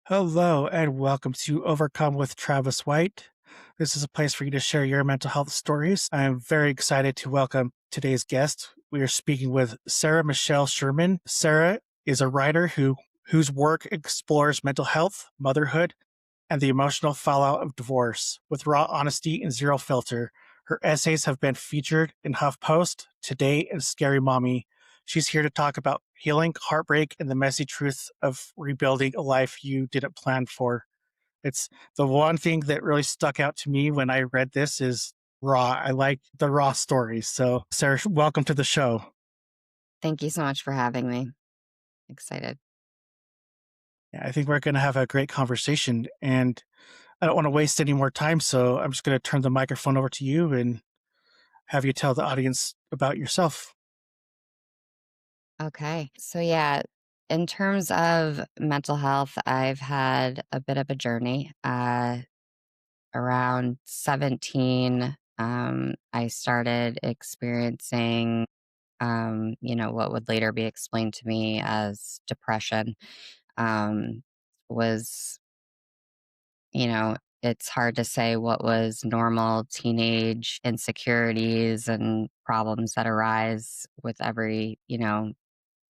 Hello, and welcome to Overcome with Travis White. This is a place for you to share your mental health stories. I am very excited to welcome today's guest. We are speaking with Sarah Michelle Sherman. Sarah is a writer whose work explores mental health, motherhood, and the emotional fallout of divorce with raw honesty and zero filter. Her essays have been featured in HuffPost, Today, and Scary Mommy. She's here to talk about healing, heartbreak, and the messy truth of rebuilding a life you didn't plan for. It's the one thing that really stuck out to me when I read this is raw. I like the raw stories. So, Sarah, welcome to the show. Thank you so much for having me. Excited. Yeah, I think we're going to have a great conversation, and I don't want to waste any more time. So, I'm just going to turn the microphone over to you and have you tell the audience about yourself. Okay. In terms of mental health, I've had a bit of a journey. Around 17, I started experiencing, what would later be explained to me as depression. Um, was, you know, it's hard to say what was normal teenage insecurities and problems that arise with every,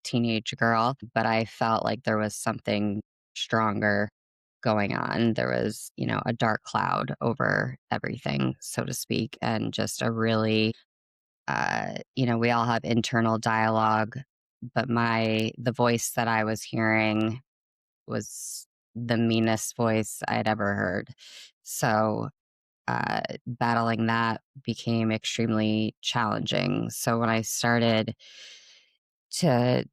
teenage girl, but I felt like there was something stronger going on. There was, a dark cloud over everything, so to speak, and just a really, we all have internal dialogue, but the voice that I was hearing was the meanest voice I'd ever heard. So, battling that became extremely challenging. So when I started to,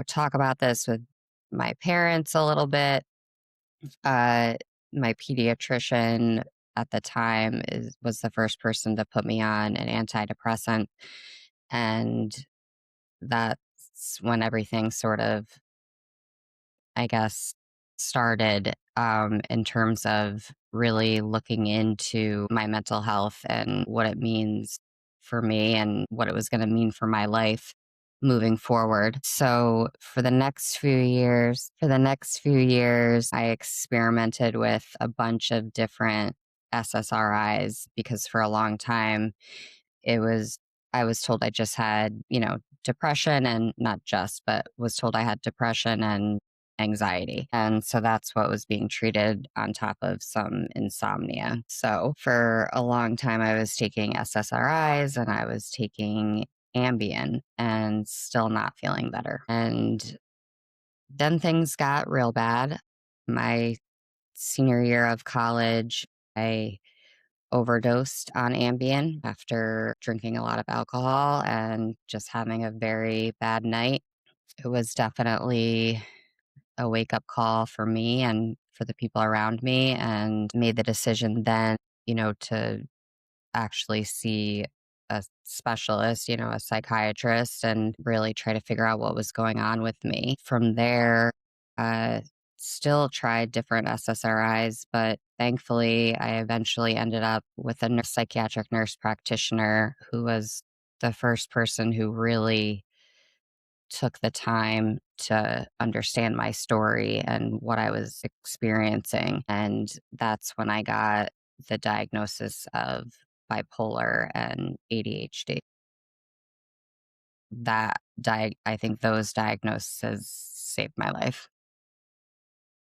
talk about this with my parents a little bit. Uh, my pediatrician at the time was the first person to put me on an antidepressant, and that's when everything sort of, I guess, started in terms of really looking into my mental health and what it means for me and what it was going to mean for my life moving forward. So for the next few years, I experimented with a bunch of different SSRIs because for a long time it was I was told I just had, depression, and not just, but was told I had depression and anxiety. And so that's what was being treated on top of some insomnia. So for a long time, I was taking SSRIs and I was taking Ambien and still not feeling better. And then things got real bad. My senior year of college, I overdosed on Ambien after drinking a lot of alcohol and just having a very bad night. It was definitely a wake up call for me and for the people around me, and made the decision then, to actually see a specialist, a psychiatrist, and really try to figure out what was going on with me. From there, uh, still tried different SSRIs, but thankfully, I eventually ended up with a psychiatric nurse practitioner who was the first person who really took the time to understand my story and what I was experiencing. And that's when I got the diagnosis of bipolar and ADHD. I think those diagnoses saved my life.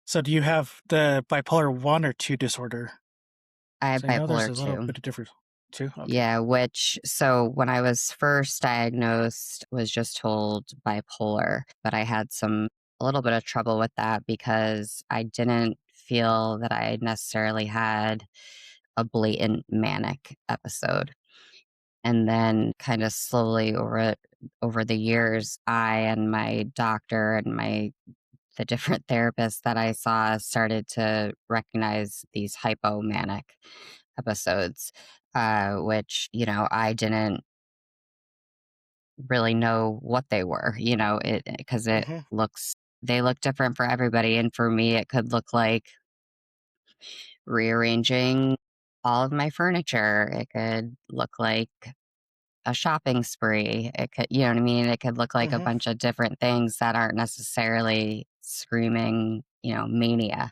So, do you have the bipolar 1 or 2 disorder? I have So I know there's bipolar a little 2. bit of difference too. Okay. Yeah, so when I was first diagnosed, was just told bipolar, but I had a little bit of trouble with that because I didn't feel that I necessarily had a blatant manic episode. And then kind of slowly over the years, I and my doctor and the different therapists that I saw started to recognize these hypomanic episodes, which, I didn't really know what they were, because Mhm. they look different for everybody. And for me, it could look like rearranging all of my furniture. It could look like a shopping spree. It could, you know what I mean? It could look like a Mhm. bunch of different things that aren't necessarily screaming, mania.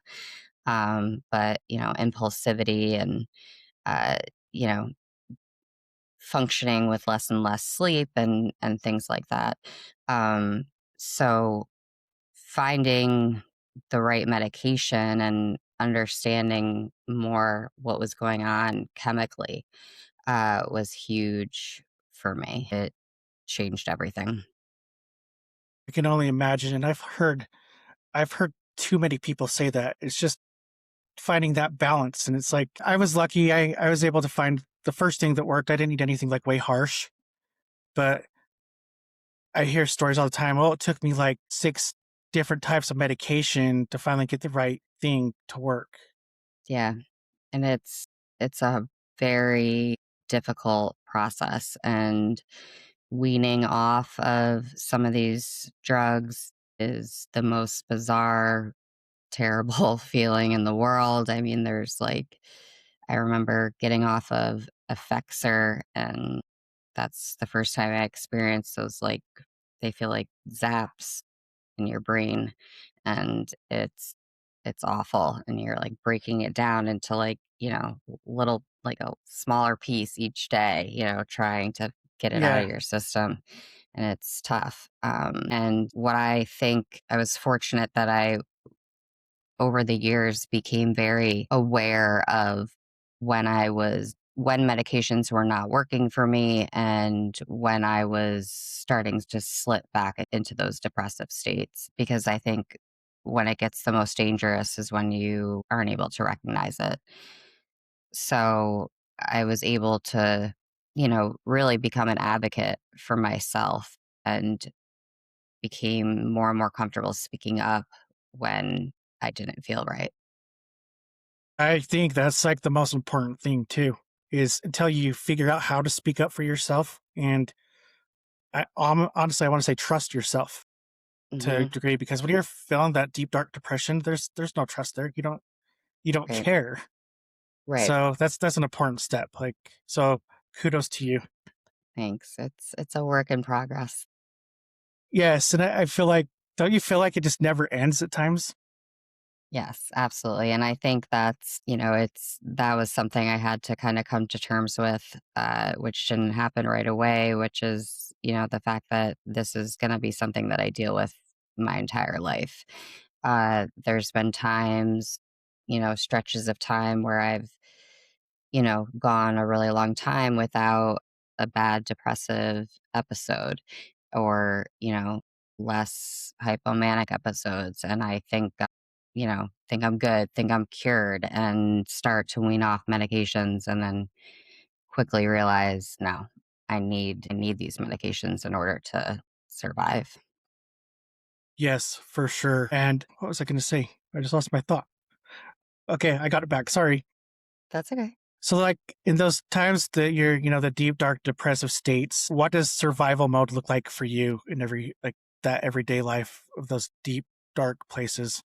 But, impulsivity and, uh, you know, functioning with less and less sleep and things like that. So finding the right medication and understanding more what was going on chemically was huge for me. It changed everything. I can only imagine, and I've heard too many people say that. It's just finding that balance, and it's like I was lucky. I was able to find the first thing that worked. I didn't need anything like way harsh, but I hear stories all the time. Well, it took me like 6 different types of medication to finally get the right thing to work. Yeah, and it's a very difficult process, and weaning off of some of these drugs is the most bizarre, terrible feeling in the world. I mean, I remember getting off of Effexor, and that's the first time I experienced those, they feel like zaps in your brain, and it's awful, and you're, breaking it down into, little like, a smaller piece each day, trying to get it out Yeah, of your system, and it's tough, and what I think I was fortunate that I, over the years, became very aware of when medications were not working for me and when I was starting to slip back into those depressive states. Because I think when it gets the most dangerous is when you aren't able to recognize it. So I was able to, really become an advocate for myself and became more and more comfortable speaking up when I didn't feel right. I think that's like the most important thing too, is until you figure out how to speak up for yourself. And honestly, I want to say trust yourself to a Hmm. degree, because when you're feeling that deep dark depression, there's no trust there. You don't Right. care. Right. So that's an important step. Like, so kudos to you. Thanks. It's a work in progress. Yes, and I feel like, don't you feel like it just never ends at times? Yes, absolutely. And I think that was something I had to kind of come to terms with, which didn't happen right away, which is, the fact that this is going to be something that I deal with my entire life. There's been times, stretches of time where I've, gone a really long time without a bad depressive episode or, less hypomanic episodes. And I think I'm good, think I'm cured, and start to wean off medications and then quickly realize, no, I need these medications in order to survive. Yes, for sure. And what was I going to say? I just lost my thought. Okay, I got it back. Sorry. That's okay. So, like in those times that you're, the deep, dark, depressive states, what does survival mode look like for you in that everyday life of those deep, dark places?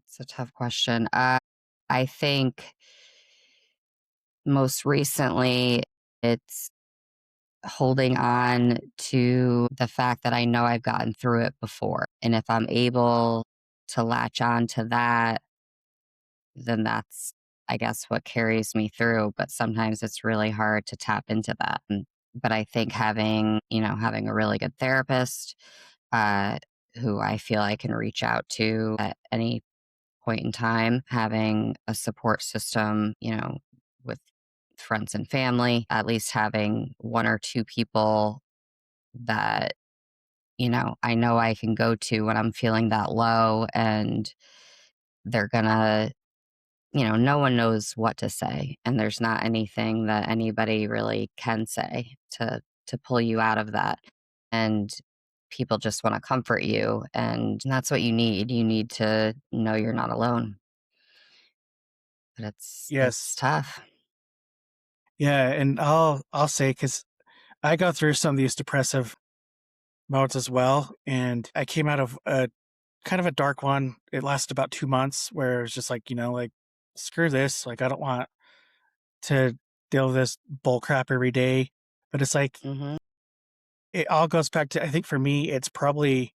It's a tough question. I think most recently it's holding on to the fact that I know I've gotten through it before. And if I'm able to latch on to that, then that's, I guess, what carries me through. But sometimes it's really hard to tap into that. But I think having a really good therapist uh, who I feel I can reach out to at any point in time, having a support system, with friends and family, at least having one or two people that, I know I can go to when I'm feeling that low and they're gonna, no one knows what to say and there's not anything that anybody really can say to pull you out of that. And people just want to comfort you and that's what you need. You need to know you're not alone. But it's Yes. tough. Yeah, and I'll say, because I go through some of these depressive modes as well, and I came out of a kind of a dark one. It lasted about 2 months, where it was just like, like, screw this. Like, I don't want to deal with this bull crap every day. But it's like Mhm. it all goes back to, I think for me, it's probably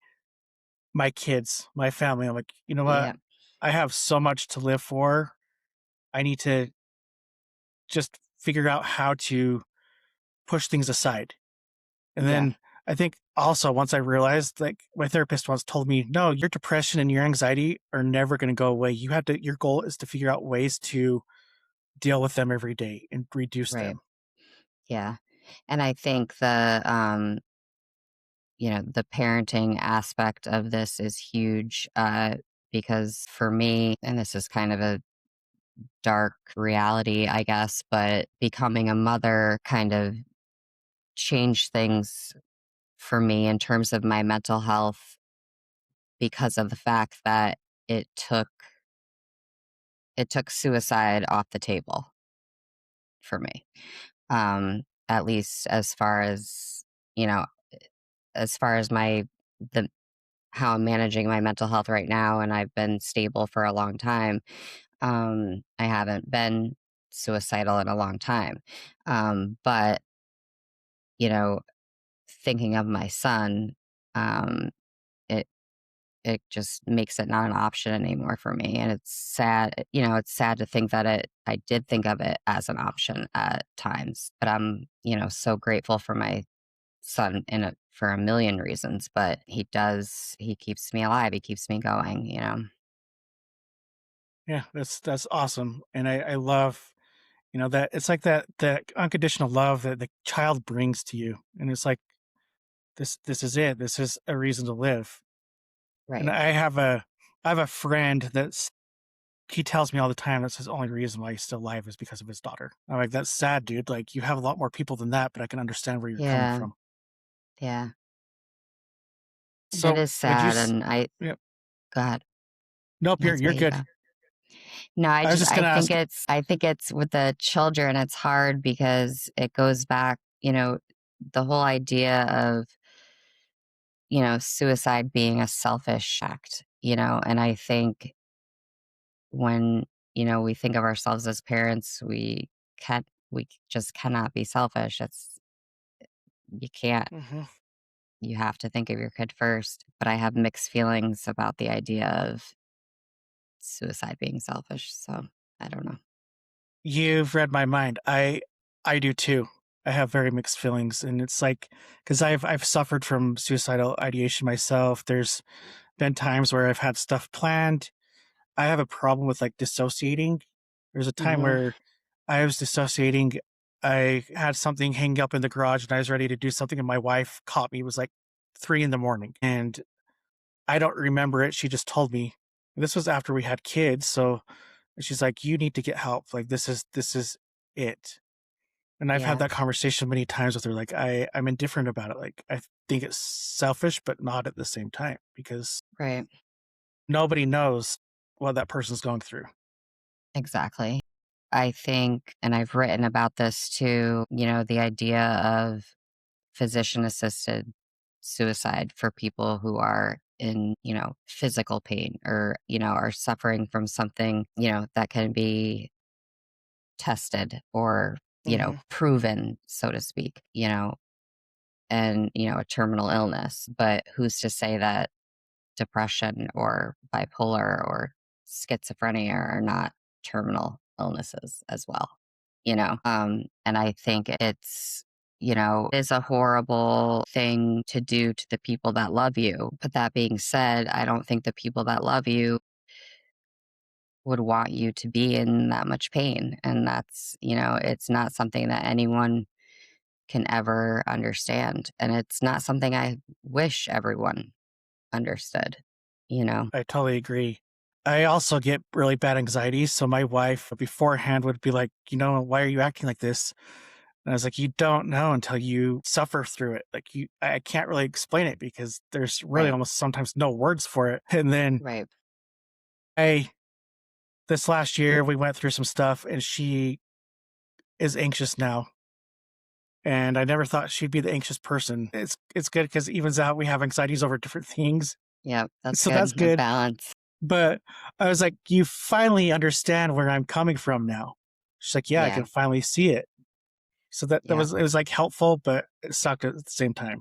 my kids, my family. I'm like, you know what? Yeah. I have so much to live for. I need to just figure out how to push things aside. And Yeah. then I think also once I realized, like my therapist once told me, no, your depression and your anxiety are never going to go away. You have to, your goal is to figure out ways to deal with them every day and reduce Right. them. Yeah. And I think the parenting aspect of this is huge, because for me, and this is kind of a dark reality, I guess, but becoming a mother kind of changed things for me in terms of my mental health because of the fact that it took it took suicide off the table for me. At least you know, as far as the how I'm managing my mental health right now, and I've been stable for a long time. I haven't been suicidal in a long time. But, you know, thinking of my son, um, it it just makes it not an option anymore for me. And it's sad, it's sad to think that I did think of it as an option at times. But I'm, so grateful for my son for a million reasons. But he keeps me alive. He keeps me going. Yeah, that's awesome. And I love, that it's like that unconditional love that the child brings to you. And it's like this is it. This is a reason to live. And Right. I have a friend that's he tells me all the time that's his only reason why he's still alive is because of his daughter. I'm like, that's sad, dude. Like you have a lot more people than that, but I can understand where you're coming Yeah. from. Yeah. It So is would you? sad. And Yeah, go ahead. nope, That's you're me. good. No, I was just gonna ask. I think it's with the children, it's hard because it goes back, the whole idea of, suicide being a selfish act, and I think when, we think of ourselves as parents, we just cannot be selfish. You can't, Mhm. you have to think of your kid first. But I have mixed feelings about the idea of suicide being selfish. So I don't know. You've read my mind. I do too. I have very mixed feelings, and it's like because I've suffered from suicidal ideation myself. There's been times where I've had stuff planned. I have a problem with like dissociating. There's a time Hmm. where I was dissociating. I had something hanging up in the garage, and I was ready to do something, and my wife caught me. It was like 3 in the morning, and I don't remember it. She just told me. This was after we had kids, so she's like, "You need to get help. Like this is it." And I've had Yeah. that conversation many times with her. Like I'm indifferent about it. Like I think it's selfish, but not at the same time because Right. nobody knows what that person's going through. Exactly. I think, and I've written about this too, the idea of physician assisted suicide for people who are in, physical pain or, are suffering from something, that can be tested or, Hmm. proven, so to speak, and, a terminal illness. But who's to say that depression or bipolar or schizophrenia are not terminal illnesses as well, and I think is a horrible thing to do to the people that love you. But that being said, I don't think the people that love you would want you to be in that much pain. And it's not something that anyone can ever understand. And it's not something I wish everyone understood, you know? I totally agree. I also get really bad anxiety. So my wife beforehand would be like, why are you acting like this? And I was like, you don't know until you suffer through it. Like I can't really explain it because there's really Right. almost sometimes no words for it. And then Right. I, this last year, we went through some stuff and she is anxious now. And I never thought she'd be the anxious person. It's good because it evens out. We have anxieties over different things. Yep. That's So that's good. A good. balance. But I was like, "You finally understand where I'm coming from now." She's like, "Yeah, I Yeah. can finally see it." So that Yeah. was it was, like, helpful, but it sucked at the same time.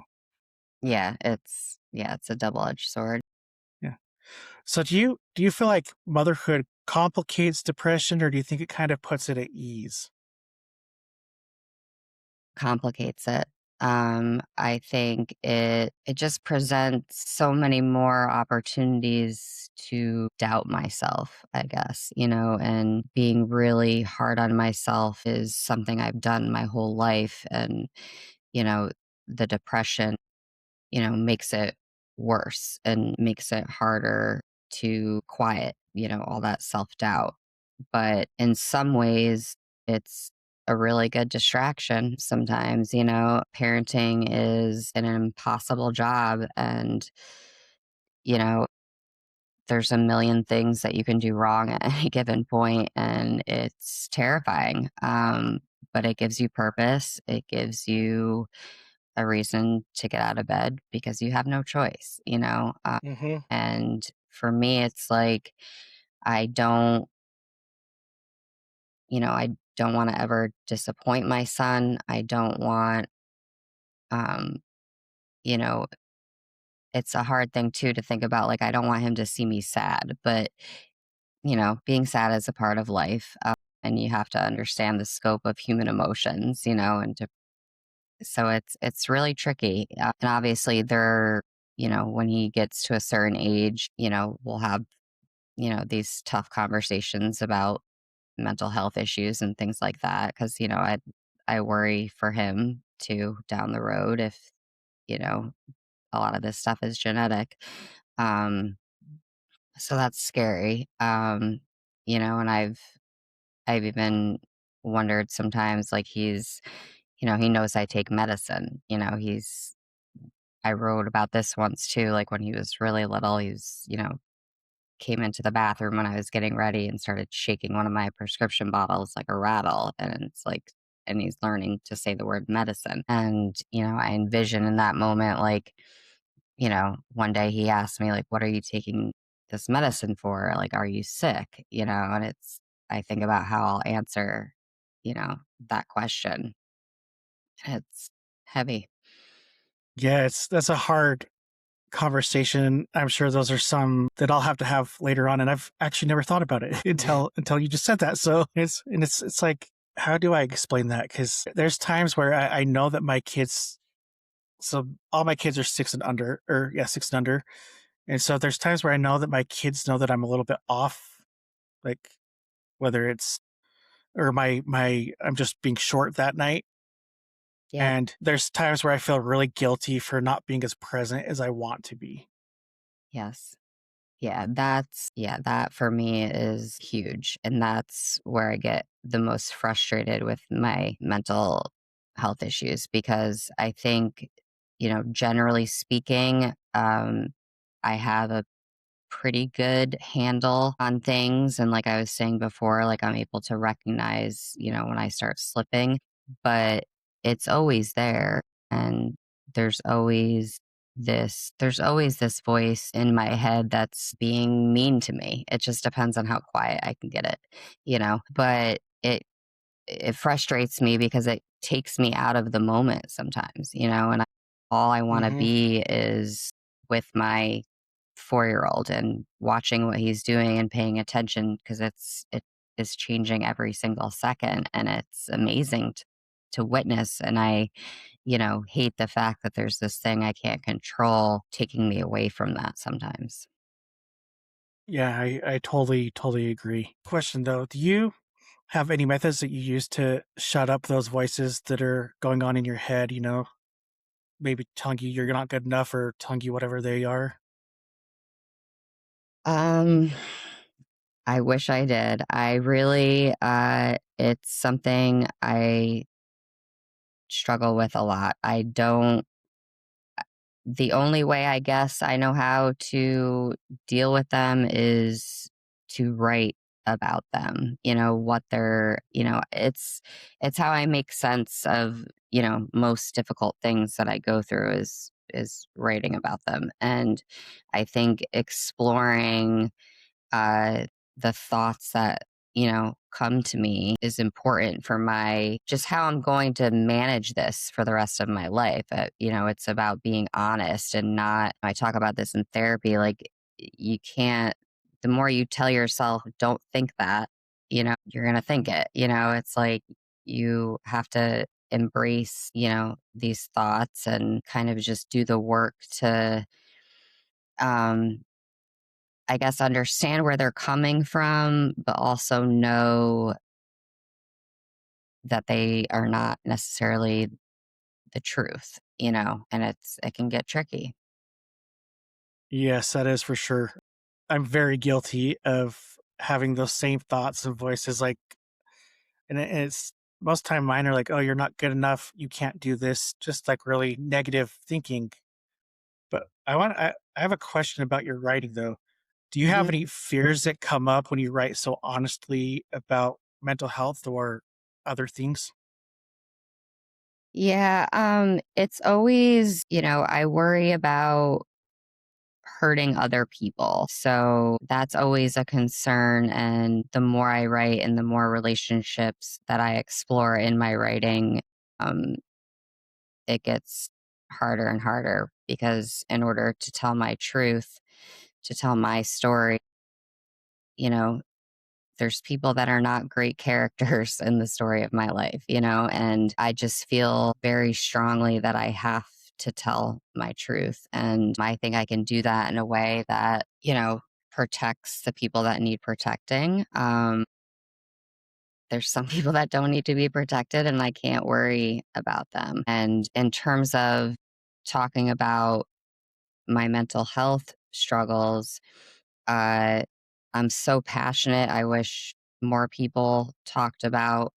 Yeah. It's a double edged sword. So do you feel like motherhood complicates depression, or do you think it kind of puts it at ease? Complicates it. I think it just presents so many more opportunities to doubt myself, I guess, and being really hard on myself is something I've done my whole life. And, you know, the depression, makes it worse and makes it harder to quiet, all that self doubt. But in some ways, it's a really good distraction sometimes. Parenting is an impossible job, and, you know, there's a million things that you can do wrong at any given point, and it's terrifying. But it gives you purpose. It gives you a reason to get out of bed because you have no choice, Hmm. and for me, it's like I don't I don't want to ever disappoint my son. I don't want, um, you know, it's a hard thing too to think about. Like, I don't want him to see me sad, but, being sad is a part of life. And you have to understand the scope of human emotions, so it's really tricky. And obviously, when he gets to a certain age, we'll have, these tough conversations about mental health issues and things like that because I worry for him too down the road if you know a lot of this stuff is genetic. um so that's scary. And I've even wondered sometimes, like, he knows I take medicine. I wrote about this once too, like when he was really little. He came into the bathroom when I was getting ready and started shaking one of my prescription bottles like a rattle. And it's like, and he's learning to say the word medicine. And, I envision in that moment, like, one day he asked me, like, what are you taking this medicine for? Like, are you sick? And I think about how I'll answer, that question. It's heavy. Yeah, that's a hard conversation. I'm sure those are some that I'll have to have later on, and I've actually never thought about it until you just said that. So it's like, how do I explain that? Because there's times where I know that my kids, so all my kids are 6 and under, or yeah, 6 and under, and so there's times where I know that my kids know that I'm a little bit off, like whether it's or my I'm just being short that night. Yep. And there's times where I feel really guilty for not being as present as I want to be. Yes. Yeah, that for me is huge. And that's where I get the most frustrated with my mental health issues because I think, generally speaking, I have a pretty good handle on things. And like I was saying before, like I'm able to recognize, when I start slipping, but it's always there. And there's always there's always this voice in my head that's being mean to me. It just depends on how quiet I can get it, but it frustrates me because it takes me out of the moment sometimes, and all I want to Hmm. be is with my 4-year-old and watching what he's doing and paying attention because it is changing every single second and it's amazing to witness. And I, hate the fact that there's this thing I can't control taking me away from that sometimes. Yeah, I totally agree. Question though, do you have any methods that you use to shut up those voices that are going on in your head, maybe telling you you're not good enough or telling you whatever they are? Um, I wish I did. I really, it's something I struggle with a lot. I don't The only way I guess I know how to deal with them is to write about them, what they're, it's how I make sense of, most difficult things that I go through is writing about them. And I think exploring the thoughts that come to me is important for my just how I'm going to manage this for the rest of my life. It's about being honest and not. I talk about this in therapy, like you can't the more you tell yourself, don't think that, you're going to think it. It's like you have to embrace, these thoughts and kind of just do the work to, um, I guess, understand where they're coming from, but also know that they are not necessarily the truth, and it can get tricky. Yes, that is for sure. I'm very guilty of having those same thoughts and voices, like, and it's most time mine are like, "Oh, you're not good enough. You can't do this." Just like really negative thinking. But I have a question about your writing though. Do you have Mhm. any fears that come up when you write so honestly about mental health or other things? Yeah, it's always, I worry about hurting other people. So that's always a concern. And the more I write and the more relationships that I explore in my writing, um, it gets harder and harder because in order to tell my truth, to tell my story, you know, there's people that are not great characters in the story of my life, and I just feel very strongly that I have to tell my truth. And I think I can do that in a way that, protects the people that need protecting. There's some people that don't need to be protected, and I can't worry about them. And in terms of talking about my mental health struggles, uh, I'm so passionate. I wish more people talked about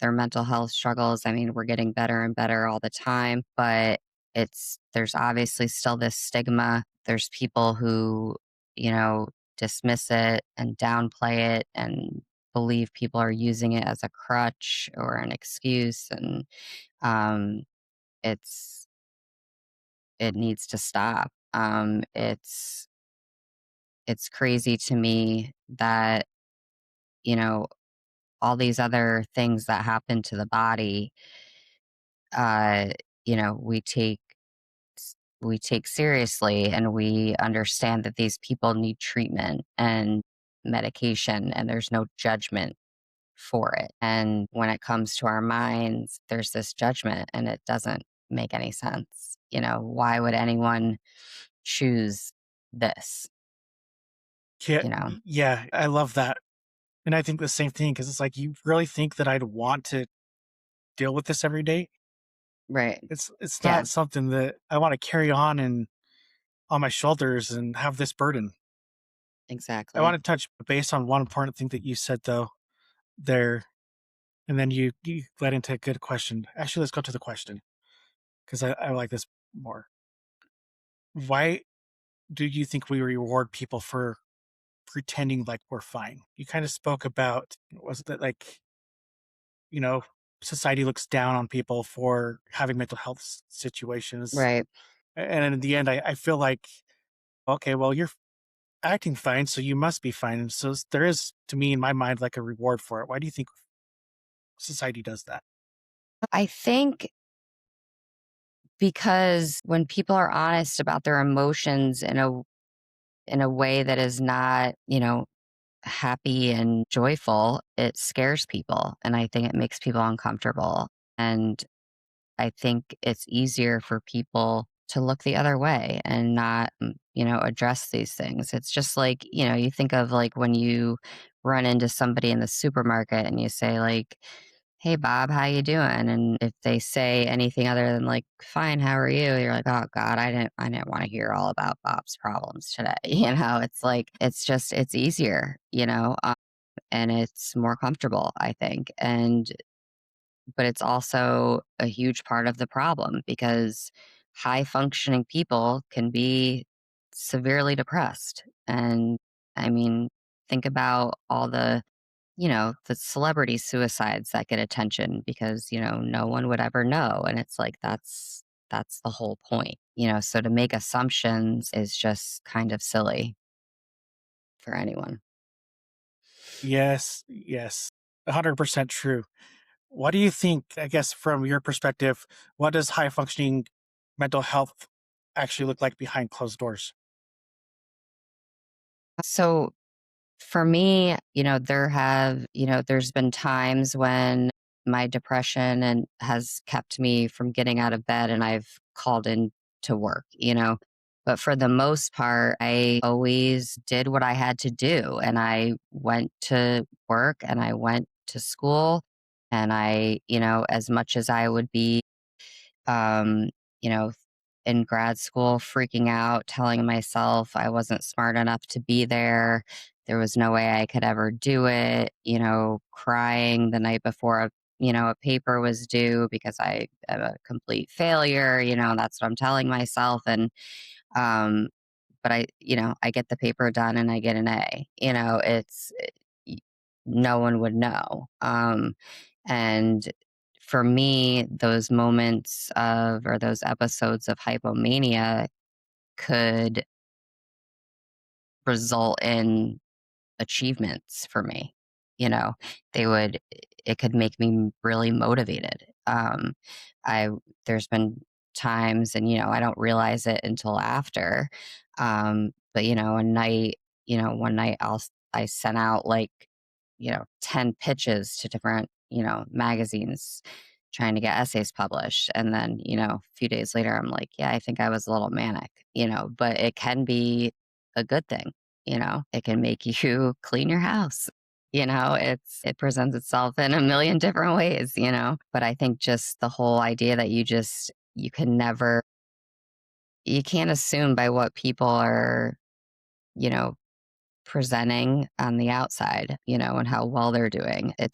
their mental health struggles. I mean, we're getting better and better all the time, but there's obviously still this stigma. There's people who, you know, dismiss it and downplay it and believe people are using it as a crutch or an excuse. And um, it's, it needs to stop. It's crazy to me that, you know, all these other things that happen to the body, uh, you know, we take we take seriously, and we understand that these people need treatment and medication, and there's no judgment for it. And when it comes to our minds, there's this judgment, and it doesn't make any sense. Why would anyone choose this? Yeah, You know, yeah, I love that. And I think the same thing because it's like, you really think that I'd want to deal with this every day? right? It's Yeah, not something that I want to carry on my shoulders and have this burden. I exactly. want to touch base on one important thing that you said though there, and then you led into a good question. Actually, let's go to the question because I like this more. Why do you think we reward people for pretending like we're fine? You kind of spoke about, was that like, you know, society looks down on people for having mental health situations. Right. And in the end, I feel like, okay, well, you're acting fine, so you must be fine. And so there is, to me, in my mind, like a reward for it. Why do you think society does that? I think because when people are honest about their emotions in a way that is not, happy and joyful, it scares people, and I think it makes people uncomfortable. And I think it's easier for people to look the other way and not, address these things. It's just like, you think of like when you run into somebody in the supermarket and you say like, "Hey Bob, how you doing?" And if they say anything other than like, "Fine, how are you?" You're like, "Oh God, I didn't want to hear all about Bob's problems today." It's like it's easier, and it's more comfortable, I think. And but it's also a huge part of the problem because high functioning people can be severely depressed. And I mean, think about all the celebrity suicides that get attention because, no one would ever know. And it's like that's the whole point. So to make assumptions is just kind of silly for anyone. Yes, yes, 100% true. What do you think, I guess, from your perspective, what does high functioning mental health actually look like behind closed doors? So For me, there's been times when my depression and has kept me from getting out of bed and I've called in to work. But for the most part, I always did what I had to do and I went to work and I went to school and as much as I would be um, you know, in grad school, freaking out, telling myself I wasn't smart enough to be there. There was no way I could ever do it, crying the night before a paper was due because I am a complete failure, that's what I'm telling myself. Um, but I get the paper done and I get an A. Y- no one would know. And for me, those moments of or those episodes of hypomania could result in achievements for me. You know, they would it could make me really motivated. I There's been times and I don't realize it until after. But one night I sent out like 10 pitches to different, magazines trying to get essays published. And then, a few days later, I'm like, yeah, I think I was a little manic, but it can be a good thing. It can make you clean your house. It presents itself in a million different ways. But I think just the whole idea that you can never, you can't assume by what people are, you know, presenting on the outside, and how well they're doing. It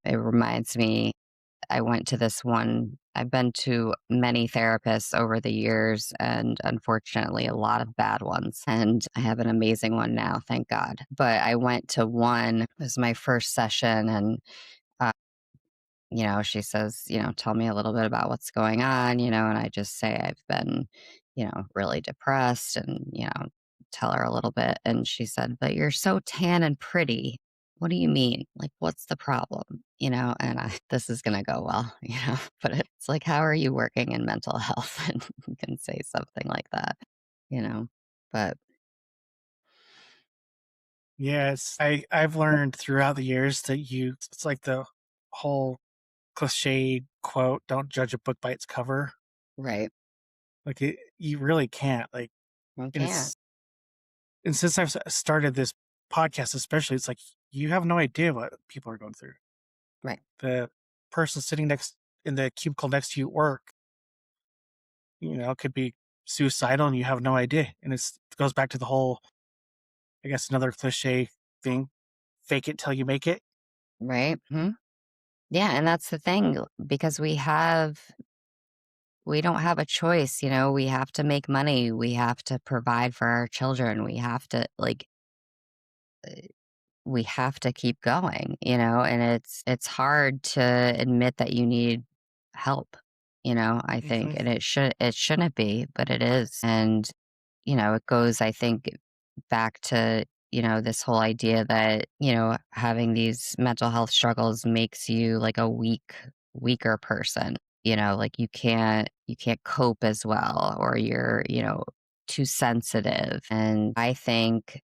reminds me, I went to this one, I've been to many therapists over the years and unfortunately a lot of bad ones. And I have an amazing one now, thank God. But I went to one, it was my first session and uh, she says, tell me a little bit about what's going on, and I just say I've been, really depressed and tell her a little bit. And she said, but you're so tan and pretty. What do you mean? Like, what's the problem? This is going to go well, but it's like, how are you working in mental health? And you can say something like that, you know, but Yes, I've learned throughout the years that it's like the whole cliche quote, "Don't judge a book by its cover." right. Like you really can't. Like, You and can't. it's and since I've started this podcast, especially, it's like you have no idea what people are going through. Right. The person sitting next in the cubicle next to you at work, could be suicidal, and you have no idea. And it goes back to the whole, I guess, another cliche thing: fake it till you make it. Right. Yeah. And that's the thing because we don't have a choice. We have to make money. We have to provide for our children. We have to keep going, and it's hard to admit that you need help, I think. Hmm. And it shouldn't be, but it is. And, it goes, I think, back to, this whole idea that, having these mental health struggles makes you like a weaker person. Like you can't cope as well or you're too sensitive. And I think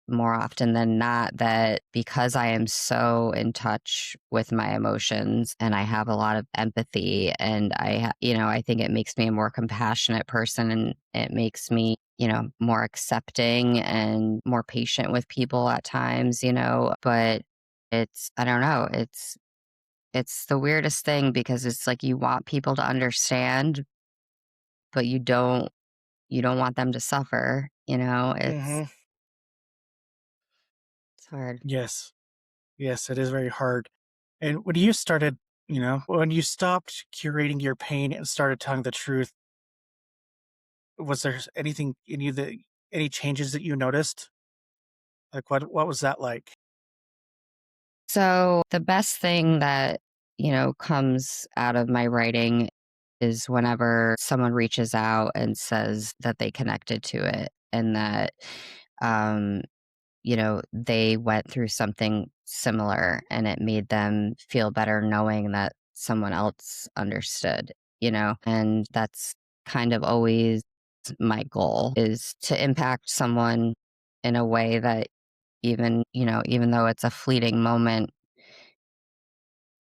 more often than not that because I am so in touch with my emotions and I have a lot of empathy and I think it makes me a more compassionate person and it makes me, more accepting and more patient with people at times, but I don't know, it's the weirdest thing because it's like you want people to understand, but you don't want them to suffer, Hmm. it's hard. Yes, yes, it is very hard. And when you started, when you stopped curating your pain and started telling the truth, was there anything in you that any changes that you noticed? Like what was that like? So the best thing that, comes out of my writing is whenever someone reaches out and says that they connected to it and that, um, they went through something similar and it made them feel better knowing that someone else understood. And that's kind of always my goal is to impact someone in a way that even though it's a fleeting moment,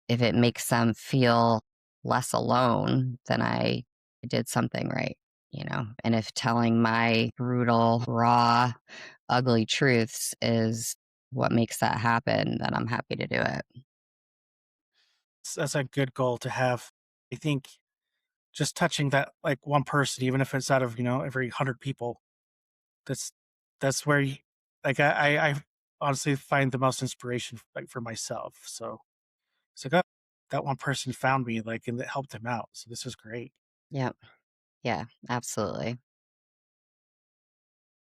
if it makes them feel less alone, then I did something right, you know? And if telling my brutal, raw, ugly truths is what makes that happen, then I'm happy to do it. That's a good goal to have. I think just touching that like one person, even if it's out of every 100 people, that's that's where I honestly find the most inspiration like for myself. So it's like, oh, that one person found me, like, and it helped them out. So this is great. Yep. Yeah, absolutely.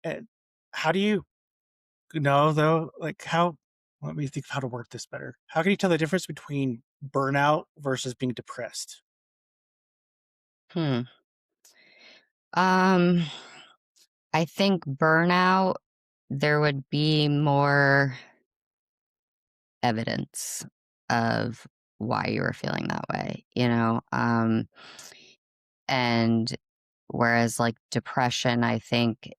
And how do you know though? Like how? Let me think of how to work this better. How can you tell the difference between burnout versus being depressed? Hmm. Um, I think burnout, there would be more evidence of why you were feeling that way, you know? And whereas like depression, I think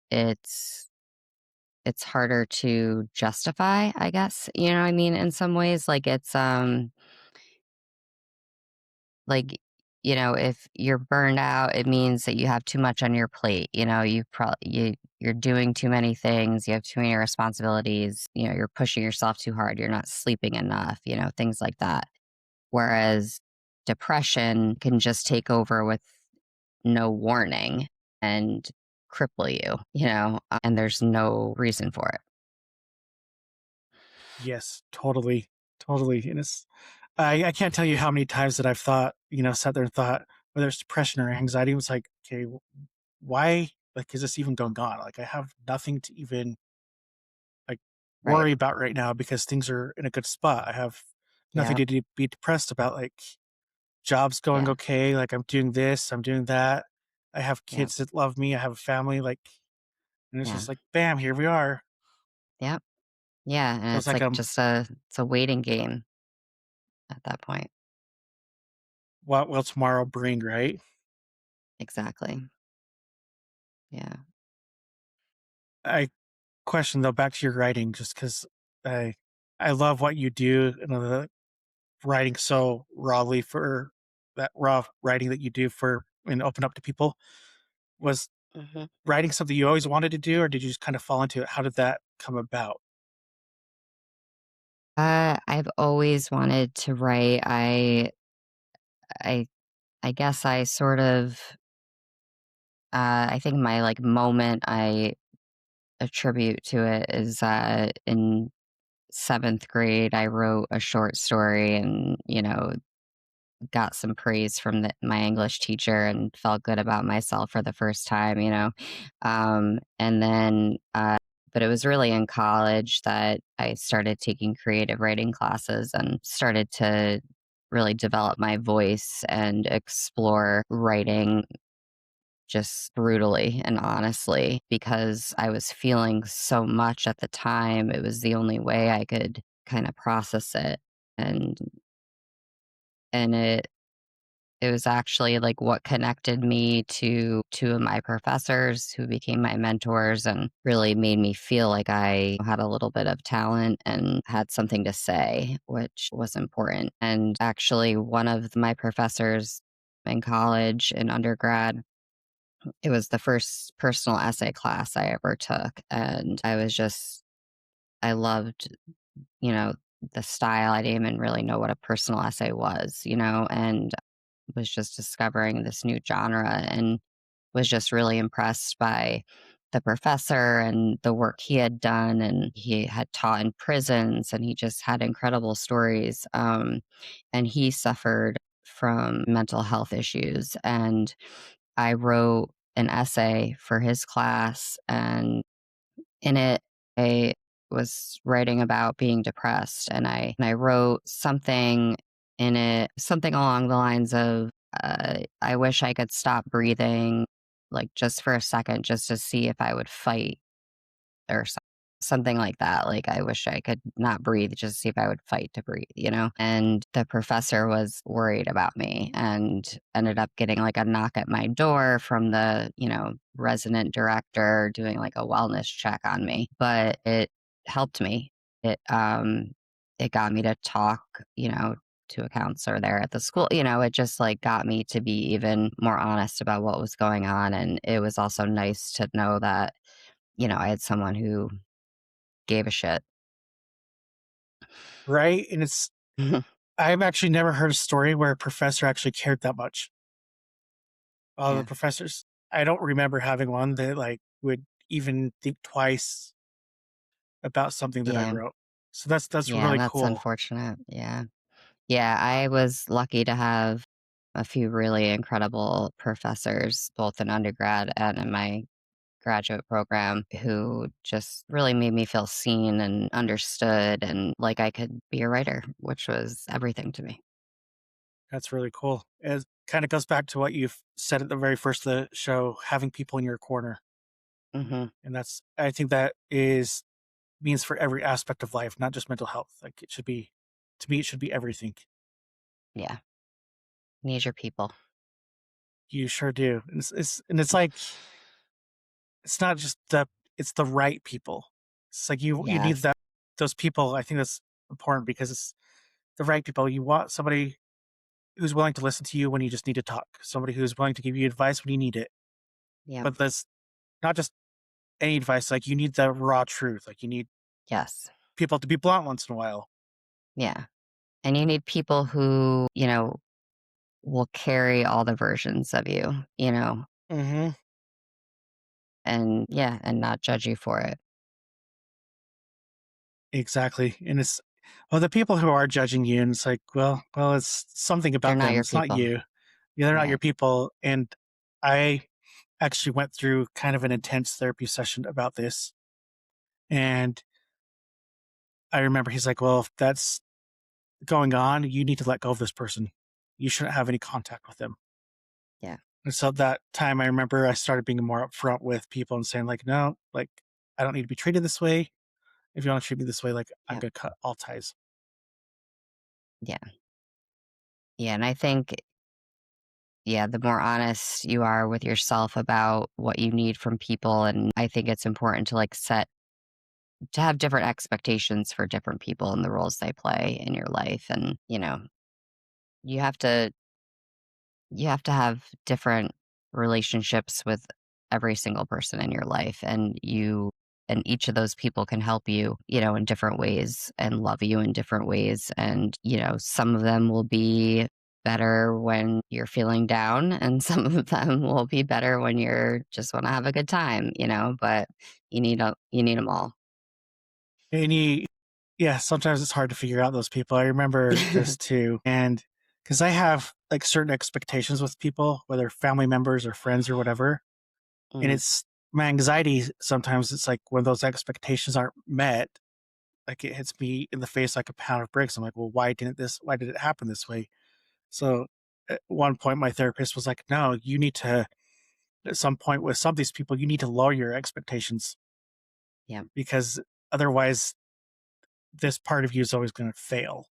it's harder to justify, I guess. You know what I mean? In some ways, like like if you're burned out, it means that you have too much on your plate. You're doing too many things, you have too many responsibilities, you're pushing yourself too hard, you're not sleeping enough, things like that. Whereas depression can just take over with no warning and cripple you, and there's no reason for it. Yes, totally, totally. And I can't tell you how many times that I've thought, sat there and thought, whether it's depression or anxiety, it was like, okay, why, like, is this even going on? Like, I have nothing to even like Right. worry about right now because things are in a good spot. I have nothing Yeah. to be depressed about. Like, job's going Yeah. okay. Like, I'm doing this, I'm doing that. I have Yeah. kids that love me. I have a family. Like, and it's Yeah. just like, bam, here we are. Yeah. Yeah. And Feels it's like like just it's a waiting game at that point. what will tomorrow bring, right? Exactly. Yeah. I question though, back to your writing, just because I I love what you do and the writing so rawly for that raw writing that you do for and open up to people. Was hmm writing something you always wanted to do, or did you just kind of fall into it? How did that come about? I've always wanted to write. I, I guess I sort of, I think my like moment I attribute to it is in seventh grade, I wrote a short story and, got some praise from my English teacher and felt good about myself for the first time. And then, but it was really in college that I started taking creative writing classes and started to really develop my voice and explore writing just brutally and honestly because I was feeling so much at the time. It was the only way I could kind of process it. And and it was actually like what connected me to two of my professors who became my mentors and really made me feel like I had a little bit of talent and had something to say, which was important. And actually, one of my professors in college, in undergrad, it was the first personal essay class I ever took. And I loved, you know, the style. I didn't even really know what a personal essay was, and was just discovering this new genre and was just really impressed by the professor and the work he had done. And he had taught in prisons and he just had incredible stories. And he suffered from mental health issues. And I wrote an essay for his class, and in it, I was writing about being depressed, and I wrote something in it, something along the lines of, "I wish I could stop breathing, like just for a second, just to see if I would fight," or something like that. Like, I wish I could not breathe, just to see if I would fight to breathe. And the professor was worried about me and ended up getting like a knock at my door from the resident director doing like a wellness check on me. But helped me. It got me to talk, to a counselor there at the school. It just like got me to be even more honest about what was going on. And it was also nice to know that, I had someone who gave a shit. right? And I've actually never heard a story where a professor actually cared that much. All the Yeah. professors, I don't remember having one that like would even think twice about something that I Yeah. wrote. So that's Yeah. really That's cool. unfortunate. Yeah. Yeah. I was lucky to have a few really incredible professors, both in undergrad and in my graduate program, who just really made me feel seen and understood and like I could be a writer, which was everything to me. That's really cool. It kind of goes back to what you've said at the very first of the show, having people in your corner. Hmm. And that's I think that is means for every aspect of life, not just mental health. Like it should be to me it should be everything. Yeah. Need your people. You sure do. And it's like it's not just it's the right people. It's like you need Yes. those people. I think that's important because it's the right people. You want somebody who's willing to listen to you when you just need to talk. Somebody who's willing to give you advice when you need it. Yep. But that's not just any advice. Like you need the raw truth. Like you need Yes. people to be blunt once in a while. Yeah. And you need people who, will carry all the versions of you, Hmm. and yeah, and not judge you for it. Exactly. And it's well the people who are judging you, and it's like, well, it's something They're about not them. your It's not people. you. Yeah, they're not your Right. people. And I actually went through kind of an intense therapy session about this. And I remember he's like, well, if that's going on, you need to let go of this person. You shouldn't have any contact with them. Yeah. And so that time I remember I started being more upfront with people and saying, like, no, like, I don't need to be treated this way. If you want to treat me this way, like, I'm Yeah. going to cut all ties. Yeah. Yeah. And I think, yeah, the more honest you are with yourself about what you need from people. And I think it's important to like to have different expectations for different people and the roles they play in your life. And, you have to you have to have different relationships with every single person in your life, and each of those people can help you, in different ways and love you in different ways. And, some of them will be better when you're feeling down and some of them will be better when you're just want to have a good time, but you need them all. And yeah, sometimes it's hard to figure out those people. I remember this too. And because I have like certain expectations with people, whether family members or friends or whatever. And Mm, it's my anxiety sometimes it's like when those expectations aren't met, like it hits me in the face like a pound of bricks. I'm like, well, why did it happen this way? So at one point, my therapist was like, no, you need to, at some point with some of these people, you need to lower your expectations yeah. because otherwise, this part of you is always going to fail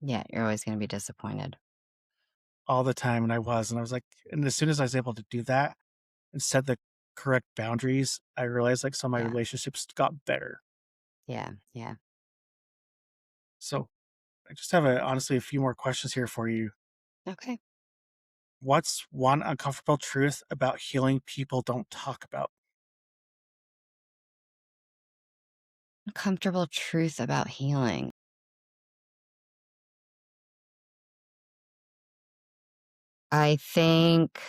Yeah. You're always going to be disappointed. all the time. And I was like, and as soon as I was able to do that and set the correct boundaries, I realized like some of my Yeah. relationships got better. Yeah. Yeah. So I just have honestly a few more questions here for you. Okay. What's one uncomfortable truth about healing people don't talk about? Uncomfortable truth about healing. I think,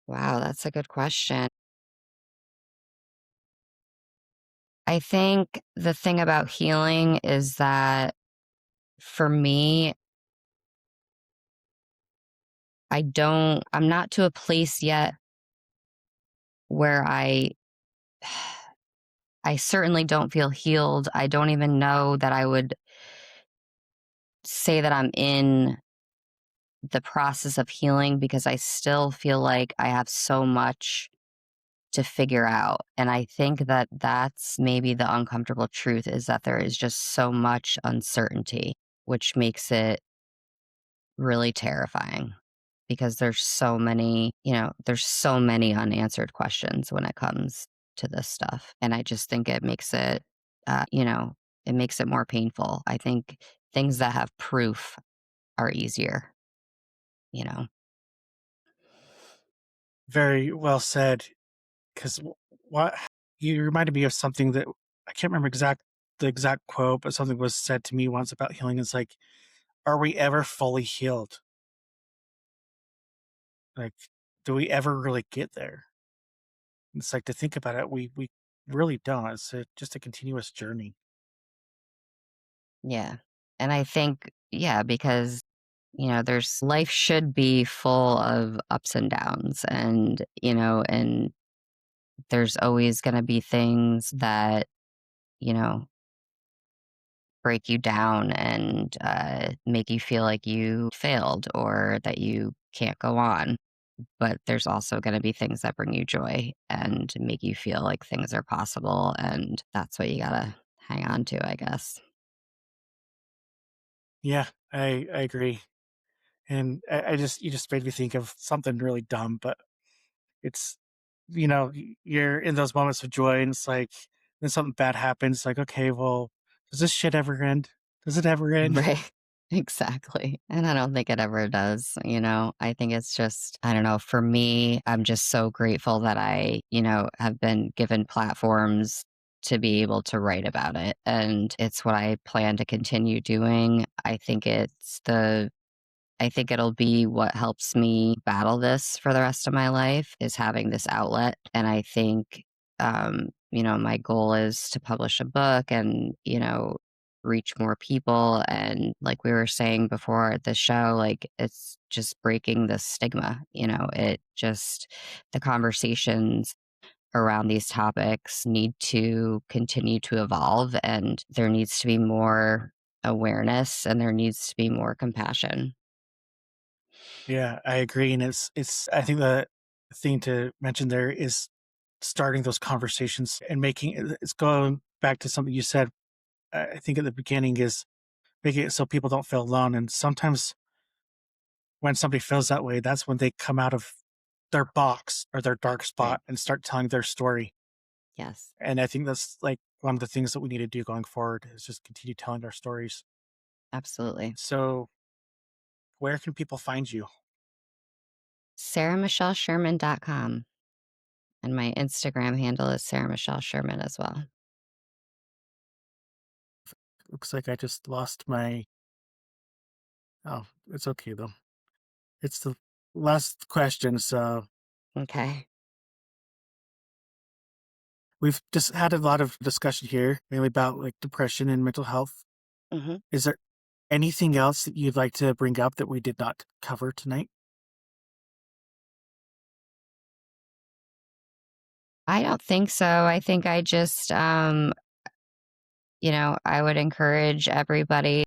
wow, that's a good question. I think the thing about healing is that for me, I'm not to a place yet where I certainly don't feel healed. I don't even know that I would say that I'm in the process of healing because I still feel like I have so much to figure out. And I think that that's maybe the uncomfortable truth is that there is just so much uncertainty, which makes it really terrifying because there's so many unanswered questions when it comes. to this stuff. And I just think it makes it, you know, it makes it more painful. I think things that have proof are easier, you know? Very well said. Because what you reminded me of something that I can't remember the exact quote, but something was said to me once about healing. It's like, are we ever fully healed? Like, do we ever really get there? It's like to think about it, we really don't. It's just a continuous journey. Yeah. And I think, yeah, because, there's life should be full of ups and downs and there's always going to be things that, you know, break you down and make you feel like you failed or that you can't go on. But there's also going to be things that bring you joy and make you feel like things are possible. And that's what you got to hang on to, I guess. Yeah, I agree. And I just you just made me think of something really dumb, but it's you're in those moments of joy and it's like then something bad happens, like, okay, well, does this shit ever end? Does it ever end? Right. Exactly. And I don't think it ever does. I think it's just, I don't know, for me, I'm just so grateful that I have been given platforms to be able to write about it. And it's what I plan to continue doing. I think it'll be what helps me battle this for the rest of my life is having this outlet. And I think, my goal is to publish a book and reach more people. And like we were saying before at the show, like it's just breaking the stigma. The conversations around these topics need to continue to evolve and there needs to be more awareness and there needs to be more compassion. Yeah, I agree. And it's I think the thing to mention there is starting those conversations and making it's going back to something you said, I think at the beginning, is making it so people don't feel alone. And sometimes when somebody feels that way, that's when they come out of their box or their dark Right. spot and start telling their story. Yes, And I think that's like one of the things that we need to do going forward is just continue telling our stories. absolutely. So, where can people find you? SarahMichelleSherman.com. And my Instagram handle is Sarah Michelle Sherman as well. Looks like I just lost my. Oh, it's okay though. It's the last question. So, Okay. we've just had a lot of discussion here, mainly about like depression and mental health. hmm Is there anything else that you'd like to bring up that we did not cover tonight? I don't think so. I think I would encourage everybody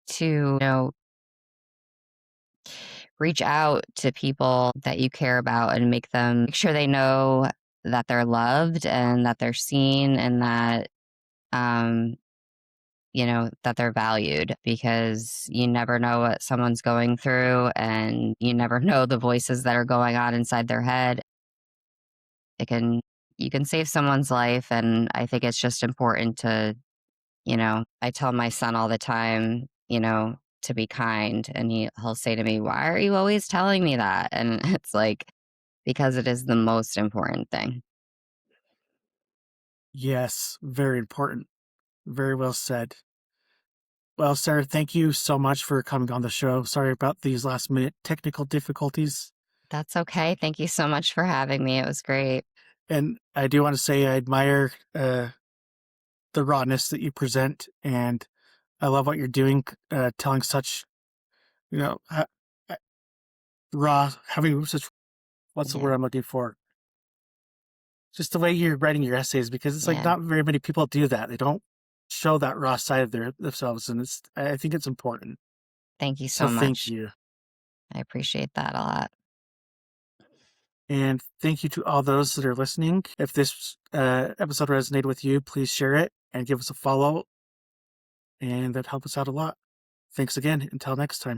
to, reach out to people that you care about and make sure they know that they're loved and that they're seen and um, that they're valued because you never know what someone's going through and you never know the voices that are going on inside their head. It can, you can save someone's life. And I think it's just important I tell my son all the time to be kind. And he'll say to me, "Why are you always telling me that?" And it's like, because it is the most important thing. Yes, very important. Very well said. Well, Sarah, thank you so much for coming on the show. Sorry about these last minute technical difficulties. That's okay. Thank you so much for having me. It was great. And I do want to say I admire the rawness that you present, and I love what you're doing, telling such, you know, uh, raw, having such, what's the Yeah. word I'm looking for? Just the way you're writing your essays, because it's like Yeah. not very many people do that. They don't show that raw side of themselves, and I think it's important. Thank you So so thank much. you. I appreciate that a lot. And thank you to all those that are listening. If this episode resonated with you, please share it and give us a follow, and that help us out a lot. Thanks again. Until next time.